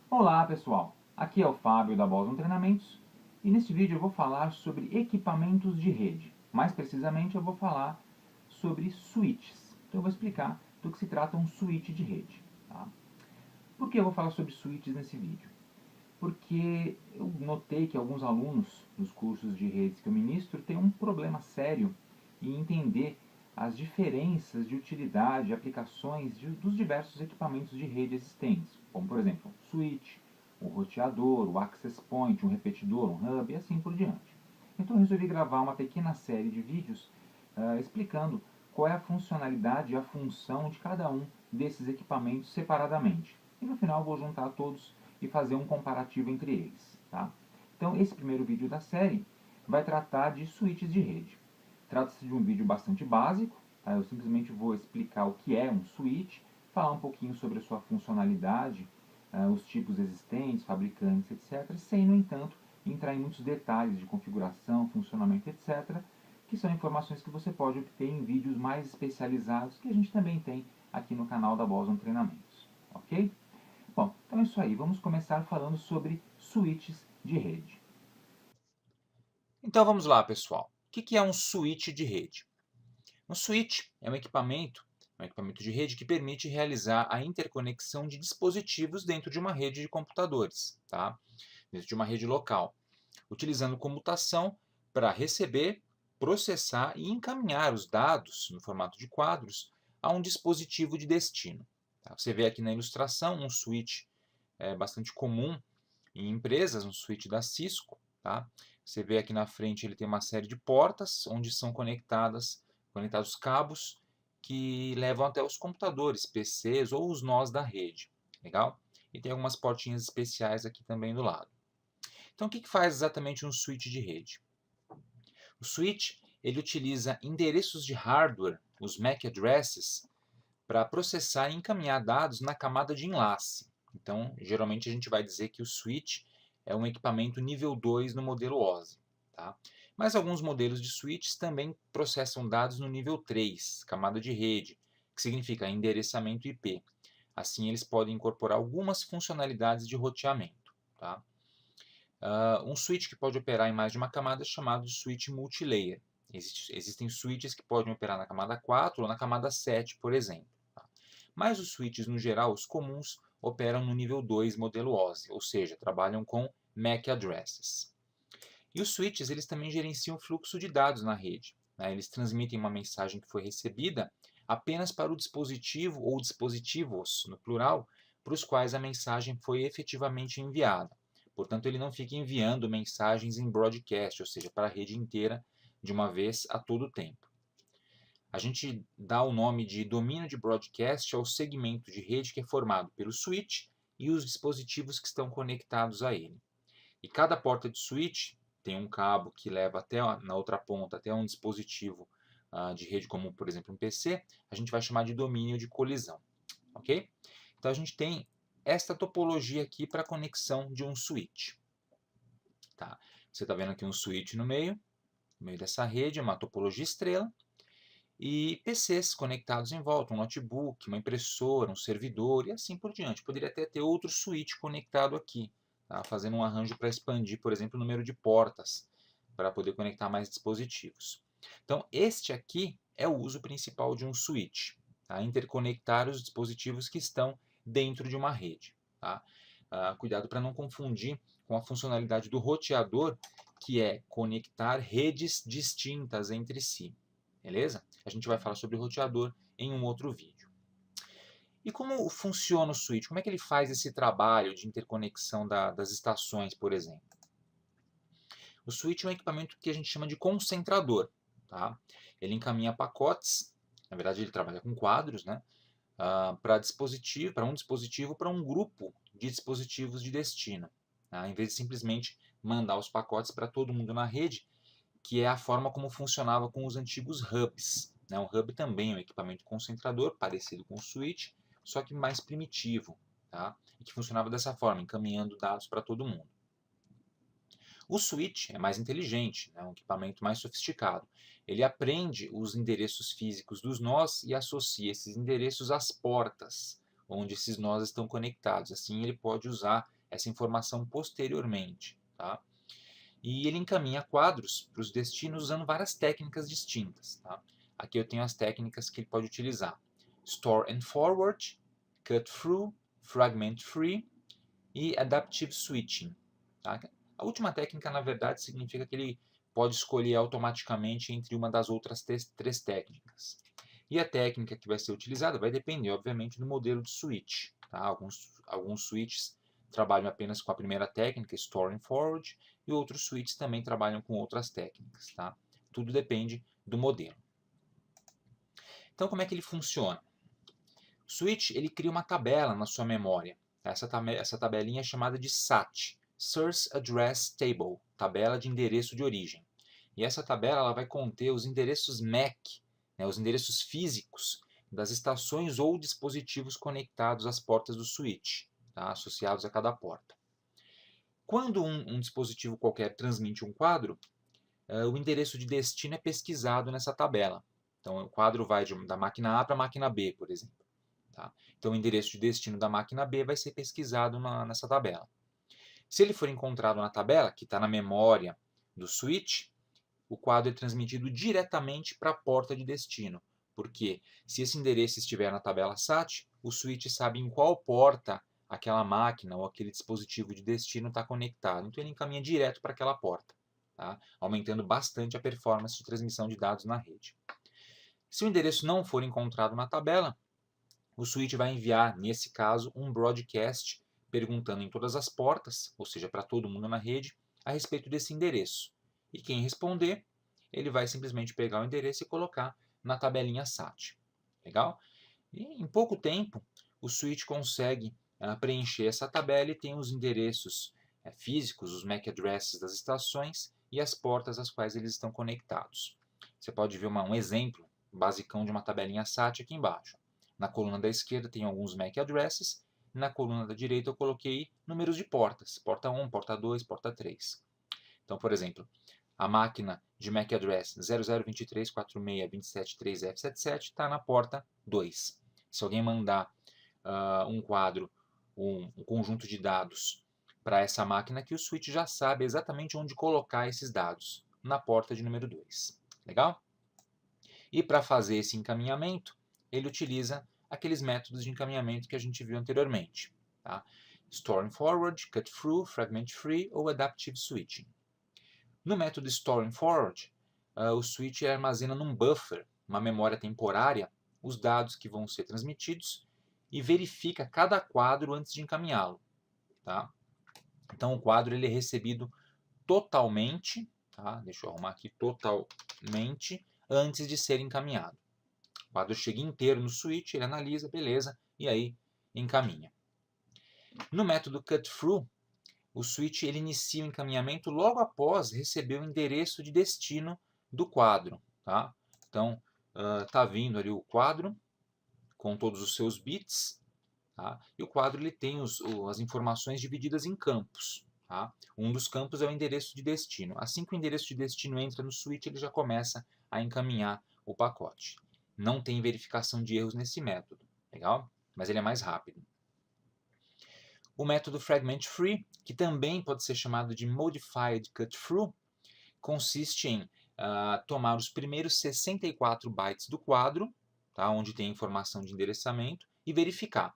Olá pessoal, aqui é o Fábio da Boson Treinamentos e neste vídeo eu vou falar sobre equipamentos de rede. Mais precisamente eu vou falar sobre switches. Então eu vou explicar do que se trata um switch de rede. Tá? Por que eu vou falar sobre switches nesse vídeo? Porque eu notei que alguns alunos dos cursos de redes que eu ministro têm um problema sério em entender as diferenças de utilidade, aplicações dos diversos equipamentos de rede existentes, como por exemplo um switch, um roteador, o access point, um repetidor, um hub e assim por diante. Então eu resolvi gravar uma pequena série de vídeos explicando qual é a funcionalidade e a função de cada um desses equipamentos separadamente. E no final vou juntar todos e fazer um comparativo entre eles. Tá? Então esse primeiro vídeo da série vai tratar de switches de rede. Trata-se de um vídeo bastante básico, tá? Eu simplesmente vou explicar o que é um switch, falar um pouquinho sobre a sua funcionalidade, os tipos existentes, fabricantes, etc., sem, no entanto, entrar em muitos detalhes de configuração, funcionamento, etc., que são informações que você pode obter em vídeos mais especializados que a gente também tem aqui no canal da Boson Treinamentos. Ok? Bom, então é isso aí. Vamos começar falando sobre switches de rede. Então vamos lá, pessoal. O que é um switch de rede? Um switch é um equipamento de rede que permite realizar a interconexão de dispositivos dentro de uma rede de computadores, tá? Dentro de uma rede local, utilizando comutação para receber, processar e encaminhar os dados no formato de quadros a um dispositivo de destino. Tá? Você vê aqui na ilustração um switch bastante comum em empresas, um switch da Cisco. Tá? Você vê aqui na frente, ele tem uma série de portas onde são conectados cabos que levam até os computadores, PCs ou os nós da rede. Legal? E tem algumas portinhas especiais aqui também do lado. Então, o que faz exatamente um switch de rede? O switch ele utiliza endereços de hardware, os MAC addresses, para processar e encaminhar dados na camada de enlace. Então, geralmente a gente vai dizer que o switch é um equipamento nível 2 no modelo OSI. Tá? Mas alguns modelos de switches também processam dados no nível 3, camada de rede, que significa endereçamento IP. Assim, eles podem incorporar algumas funcionalidades de roteamento. Tá? Um switch que pode operar em mais de uma camada é chamado de switch multilayer. Existem switches que podem operar na camada 4 ou na camada 7, por exemplo. Tá? Mas os switches, no geral, os comuns, operam no nível 2 modelo OSI, ou seja, trabalham com MAC addresses. E os switches eles também gerenciam o fluxo de dados na rede. Né? Eles transmitem uma mensagem que foi recebida apenas para o dispositivo ou dispositivos, no plural, para os quais a mensagem foi efetivamente enviada. Portanto, ele não fica enviando mensagens em broadcast, ou seja, para a rede inteira de uma vez a todo tempo. A gente dá o nome de domínio de broadcast ao segmento de rede que é formado pelo switch e os dispositivos que estão conectados a ele. E cada porta de switch tem um cabo que leva até na outra ponta até um dispositivo de rede como, por exemplo, um PC, a gente vai chamar de domínio de colisão. Ok? Então a gente tem esta topologia aqui para a conexão de um switch. Tá? Você está vendo aqui um switch no meio dessa rede, uma topologia estrela, e PCs conectados em volta, um notebook, uma impressora, um servidor e assim por diante. Poderia até ter outro switch conectado aqui, tá? Fazendo um arranjo para expandir, por exemplo, o número de portas, para poder conectar mais dispositivos. Então, este aqui é o uso principal de um switch, tá? Interconectar os dispositivos que estão dentro de uma rede. Tá? Cuidado para não confundir com a funcionalidade do roteador, que é conectar redes distintas entre si. Beleza? A gente vai falar sobre o roteador em um outro vídeo. E como funciona o switch? Como é que ele faz esse trabalho de interconexão das estações, por exemplo? O switch é um equipamento que a gente chama de concentrador. Tá? Ele encaminha pacotes, na verdade ele trabalha com quadros, né? Para um dispositivo, para um grupo de dispositivos de destino. Tá? Em vez de simplesmente mandar os pacotes para todo mundo na rede, que é a forma como funcionava com os antigos hubs. Né? O hub também é um equipamento concentrador, parecido com o switch, só que mais primitivo, tá? E que funcionava dessa forma, encaminhando dados para todo mundo. O switch é mais inteligente, é um equipamento mais sofisticado. Ele aprende os endereços físicos dos nós e associa esses endereços às portas onde esses nós estão conectados. Assim, ele pode usar essa informação posteriormente. Tá? E ele encaminha quadros para os destinos usando várias técnicas distintas. Tá? Aqui eu tenho as técnicas que ele pode utilizar: Store and Forward, Cut Through, Fragment Free e Adaptive Switching. Tá? A última técnica, na verdade, significa que ele pode escolher automaticamente entre uma das outras três técnicas. E a técnica que vai ser utilizada vai depender, obviamente, do modelo de switch. Tá? Alguns switches trabalham apenas com a primeira técnica, Store and Forward, e outros switches também trabalham com outras técnicas. Tá? Tudo depende do modelo. Então, como é que ele funciona? O switch ele cria uma tabela na sua memória. Essa tabelinha é chamada de SAT, Source Address Table, tabela de endereço de origem. E essa tabela ela vai conter os endereços MAC, né, os endereços físicos das estações ou dispositivos conectados às portas do switch, tá, associados a cada porta. Quando um dispositivo qualquer transmite um quadro, o endereço de destino é pesquisado nessa tabela. Então, o quadro vai da máquina A para a máquina B, por exemplo. Tá? Então, o endereço de destino da máquina B vai ser pesquisado nessa tabela. Se ele for encontrado na tabela, que está na memória do switch, o quadro é transmitido diretamente para a porta de destino. Porque se esse endereço estiver na tabela SAT, o switch sabe em qual porta aquela máquina ou aquele dispositivo de destino está conectado. Então, ele encaminha direto para aquela porta, tá? Aumentando bastante a performance de transmissão de dados na rede. Se o endereço não for encontrado na tabela, o switch vai enviar, nesse caso, um broadcast perguntando em todas as portas, ou seja, para todo mundo na rede, a respeito desse endereço. E quem responder, ele vai simplesmente pegar o endereço e colocar na tabelinha SAT. Legal? E em pouco tempo, o switch consegue preencher essa tabela e tem os endereços físicos, os MAC addresses das estações e as portas às quais eles estão conectados. Você pode ver um exemplo basicão de uma tabelinha SAT aqui embaixo. Na coluna da esquerda tem alguns MAC addresses, na coluna da direita eu coloquei números de portas, porta 1, porta 2, porta 3. Então, por exemplo, a máquina de MAC address 0023462723F77 está na porta 2. Se alguém mandar um quadro, um conjunto de dados para essa máquina aqui, o switch já sabe exatamente onde colocar esses dados, na porta de número 2. Legal? E para fazer esse encaminhamento, ele utiliza aqueles métodos de encaminhamento que a gente viu anteriormente. Tá? Store and Forward, Cut Through, Fragment Free ou Adaptive Switching. No método Store and Forward, o switch armazena num buffer, uma memória temporária, os dados que vão ser transmitidos e verifica cada quadro antes de encaminhá-lo. Tá? Então o quadro ele é recebido totalmente, tá? Deixa eu arrumar aqui, totalmente, antes de ser encaminhado. O quadro chega inteiro no switch, ele analisa, beleza, e aí encaminha. No método Cut Through, o switch ele inicia o encaminhamento logo após receber o endereço de destino do quadro. Tá? Então, está vindo ali o quadro com todos os seus bits, tá? E o quadro ele tem as informações divididas em campos. Tá? Um dos campos é o endereço de destino. Assim que o endereço de destino entra no switch, ele já começa a encaminhar o pacote. Não tem verificação de erros nesse método, legal? Mas ele é mais rápido. O método Fragment Free, que também pode ser chamado de Modified Cut Through, consiste em tomar os primeiros 64 bytes do quadro, tá, onde tem informação de endereçamento, e verificar.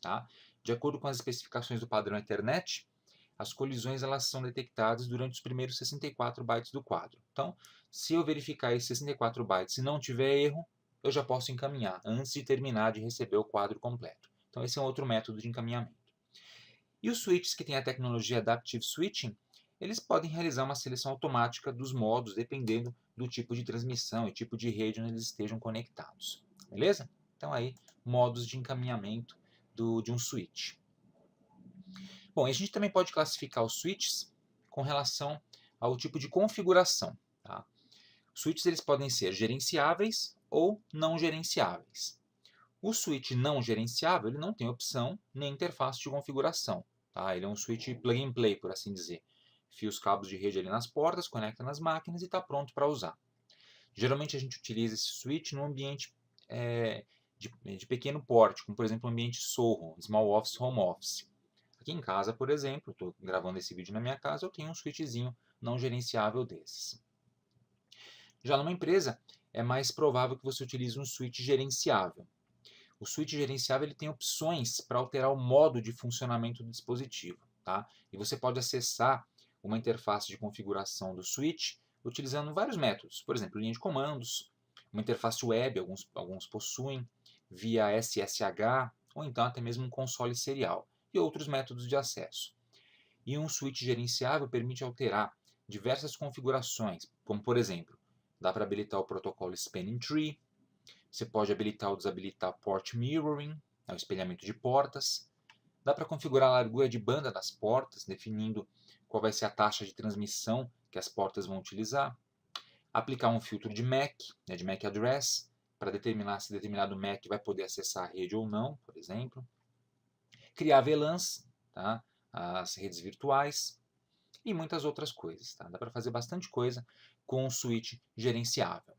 Tá? De acordo com as especificações do padrão Ethernet, as colisões elas são detectadas durante os primeiros 64 bytes do quadro. Então, se eu verificar esses 64 bytes e não tiver erro, eu já posso encaminhar antes de terminar de receber o quadro completo. Então, esse é um outro método de encaminhamento. E os switches que têm a tecnologia Adaptive Switching, eles podem realizar uma seleção automática dos modos dependendo do tipo de transmissão e tipo de rede onde eles estejam conectados. Beleza? Então aí, modos de encaminhamento de um switch. Bom, a gente também pode classificar os switches com relação ao tipo de configuração. Tá? Os switches eles podem ser gerenciáveis ou não gerenciáveis. O switch não gerenciável ele não tem opção nem interface de configuração. Tá? Ele é um switch plug and play, por assim dizer. Fia os cabos de rede ali nas portas, conecta nas máquinas e está pronto para usar. Geralmente a gente utiliza esse switch num ambiente de pequeno porte, como por exemplo um ambiente SOHO, Small Office Home Office. Aqui em casa, por exemplo, estou gravando esse vídeo na minha casa, eu tenho um switchzinho não gerenciável desses. Já numa empresa, é mais provável que você utilize um switch gerenciável. O switch gerenciável ele tem opções para alterar o modo de funcionamento do dispositivo. Tá? E você pode acessar uma interface de configuração do switch utilizando vários métodos. Por exemplo, linha de comandos, uma interface web, alguns possuem, via SSH, ou então até mesmo um console serial, e outros métodos de acesso. E um switch gerenciável permite alterar diversas configurações, como por exemplo, dá para habilitar o protocolo Spanning Tree, você pode habilitar ou desabilitar Port Mirroring, o espelhamento de portas. Dá para configurar a largura de banda das portas, definindo qual vai ser a taxa de transmissão que as portas vão utilizar. Aplicar um filtro de MAC, de MAC Address, para determinar se determinado MAC vai poder acessar a rede ou não, por exemplo. Criar VLANs, tá? As redes virtuais e muitas outras coisas. Tá? Dá para fazer bastante coisa com um switch gerenciável.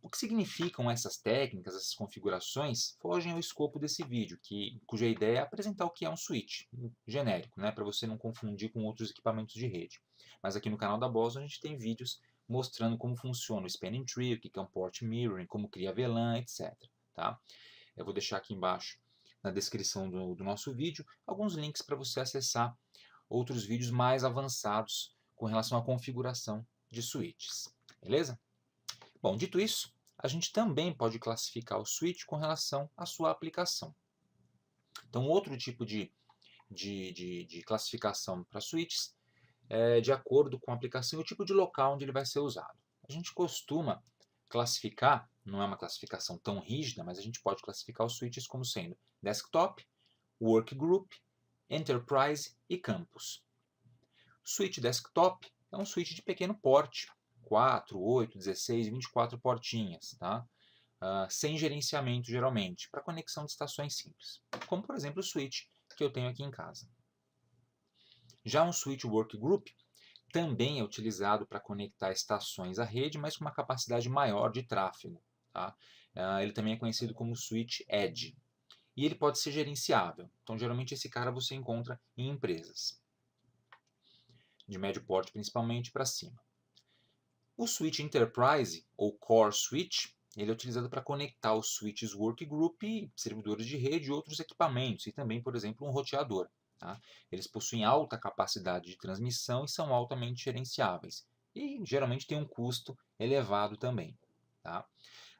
O que significam essas técnicas, essas configurações, fogem ao escopo desse vídeo, cuja ideia é apresentar o que é um switch genérico, né, para você não confundir com outros equipamentos de rede. Mas aqui no canal da Boson a gente tem vídeos mostrando como funciona o Spanning Tree, o que é um Port Mirroring, como cria VLAN, etc. Tá? Eu vou deixar aqui embaixo, na descrição do nosso vídeo, alguns links para você acessar outros vídeos mais avançados com relação à configuração de switches. Beleza? Bom, dito isso, a gente também pode classificar o switch com relação à sua aplicação. Então, outro tipo de classificação para switches é de acordo com a aplicação e o tipo de local onde ele vai ser usado. A gente costuma classificar, não é uma classificação tão rígida, mas a gente pode classificar os switches como sendo desktop, workgroup, enterprise e campus. Switch desktop é um switch de pequeno porte, 4, 8, 16, 24 portinhas, tá? Sem gerenciamento geralmente, para conexão de estações simples, como por exemplo o switch que eu tenho aqui em casa. Já um switch workgroup também é utilizado para conectar estações à rede, mas com uma capacidade maior de tráfego. Tá? Ele também é conhecido como switch edge. E ele pode ser gerenciável. Então, geralmente, esse cara você encontra em empresas, de médio porte principalmente para cima. O switch enterprise, ou core switch, ele é utilizado para conectar os switches workgroup, servidores de rede e outros equipamentos, e também, por exemplo, um roteador. Tá? Eles possuem alta capacidade de transmissão e são altamente gerenciáveis. E geralmente tem um custo elevado também. Tá?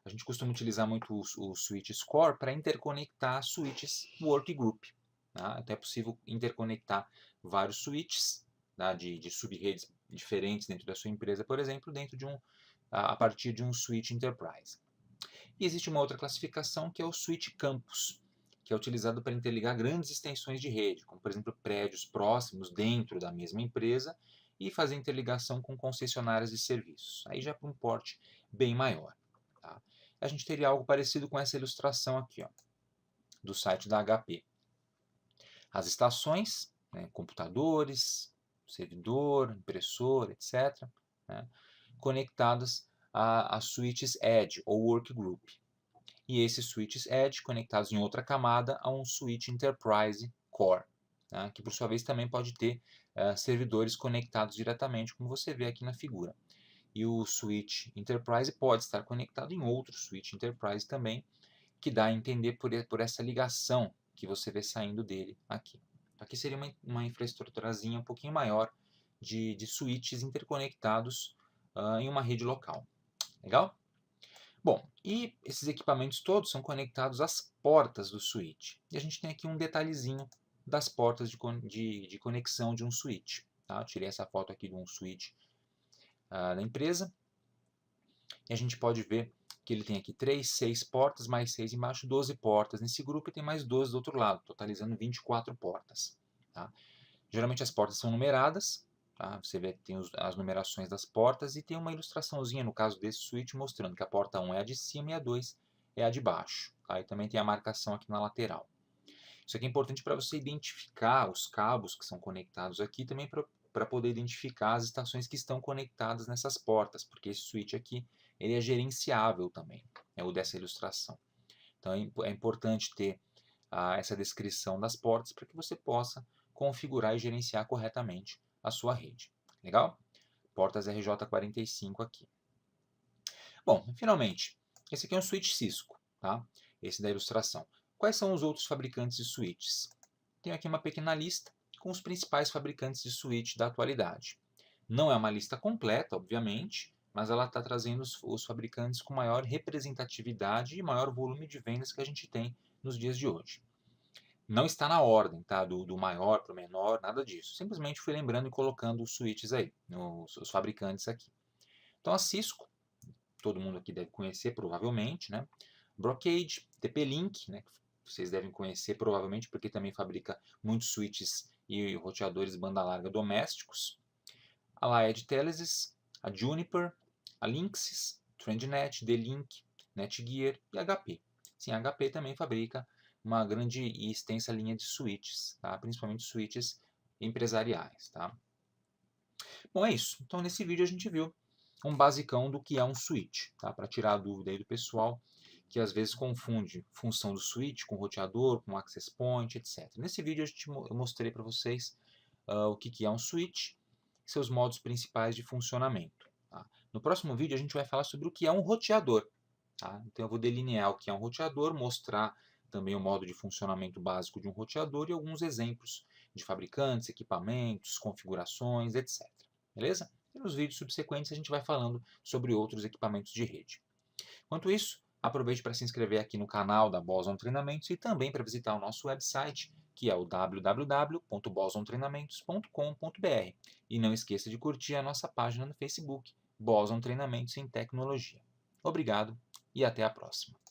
A gente costuma utilizar muito os switches core para interconectar switches workgroup. Tá? Então é possível interconectar vários switches, tá? de sub-redes diferentes dentro da sua empresa, por exemplo, a partir de um switch enterprise. E existe uma outra classificação que é o switch campus, que é utilizado para interligar grandes extensões de rede, como por exemplo prédios próximos dentro da mesma empresa e fazer interligação com concessionárias de serviços. Aí já para um porte bem maior. Tá? A gente teria algo parecido com essa ilustração aqui, ó, do site da HP. As estações, né, computadores, servidor, impressora, etc., né, conectadas a switches edge ou workgroup. E esses switches edge conectados em outra camada a um switch enterprise core, né, que por sua vez também pode ter servidores conectados diretamente, como você vê aqui na figura. E o switch enterprise pode estar conectado em outro switch enterprise também, que dá a entender por essa ligação que você vê saindo dele aqui. Aqui seria uma infraestruturazinha um pouquinho maior de switches interconectados em uma rede local. Legal? Bom, e esses equipamentos todos são conectados às portas do switch. E a gente tem aqui um detalhezinho das portas de conexão de um switch. Tá? Eu tirei essa foto aqui de um switch da empresa. E a gente pode ver que ele tem aqui 3, 6 portas, mais 6 embaixo, 12 portas nesse grupo e tem mais 12 do outro lado, totalizando 24 portas. Tá? Geralmente as portas são numeradas, tá? Você vê que tem as numerações das portas e tem uma ilustraçãozinha no caso desse switch mostrando que a porta 1 é a de cima e a 2 é a de baixo. Tá? E também tem a marcação aqui na lateral. Isso aqui é importante para você identificar os cabos que são conectados aqui, também para poder identificar as estações que estão conectadas nessas portas, porque esse switch aqui ele é gerenciável também, é o dessa ilustração. Então é importante ter essa descrição das portas para que você possa configurar e gerenciar corretamente a sua rede. Legal? Portas RJ45 aqui. Bom, finalmente, esse aqui é um switch Cisco, tá? Esse da ilustração. Quais são os outros fabricantes de switches? Tenho aqui uma pequena lista com os principais fabricantes de switch da atualidade. Não é uma lista completa, obviamente, mas ela está trazendo os fabricantes com maior representatividade e maior volume de vendas que a gente tem nos dias de hoje. Não está na ordem, tá? Do maior para o menor, nada disso. Simplesmente fui lembrando e colocando os switches aí, os fabricantes aqui. Então a Cisco, todo mundo aqui deve conhecer provavelmente, né? Brocade, TP-Link, né? Que vocês devem conhecer provavelmente porque também fabrica muitos switches e roteadores banda larga domésticos. A Laed Telesis, a Juniper, a Linksys, TrendNet, D-Link, Netgear e a HP. Sim, a HP também fabrica uma grande e extensa linha de switches, tá? Principalmente switches empresariais. Tá? Bom, é isso. Então, nesse vídeo a gente viu um basicão do que é um switch, tá? Para tirar a dúvida aí do pessoal que às vezes confunde função do switch com roteador, com access point, etc. Nesse vídeo eu mostrei para vocês o que é um switch, seus modos principais de funcionamento. Tá? No próximo vídeo a gente vai falar sobre o que é um roteador. Tá? Então eu vou delinear o que é um roteador, mostrar também o modo de funcionamento básico de um roteador e alguns exemplos de fabricantes, equipamentos, configurações, etc. Beleza? E nos vídeos subsequentes a gente vai falando sobre outros equipamentos de rede. Enquanto isso, aproveite para se inscrever aqui no canal da Boson Treinamentos e também para visitar o nosso website, que é o www.bosontreinamentos.com.br. E não esqueça de curtir a nossa página no Facebook, Boson Treinamentos em Tecnologia. Obrigado e até a próxima.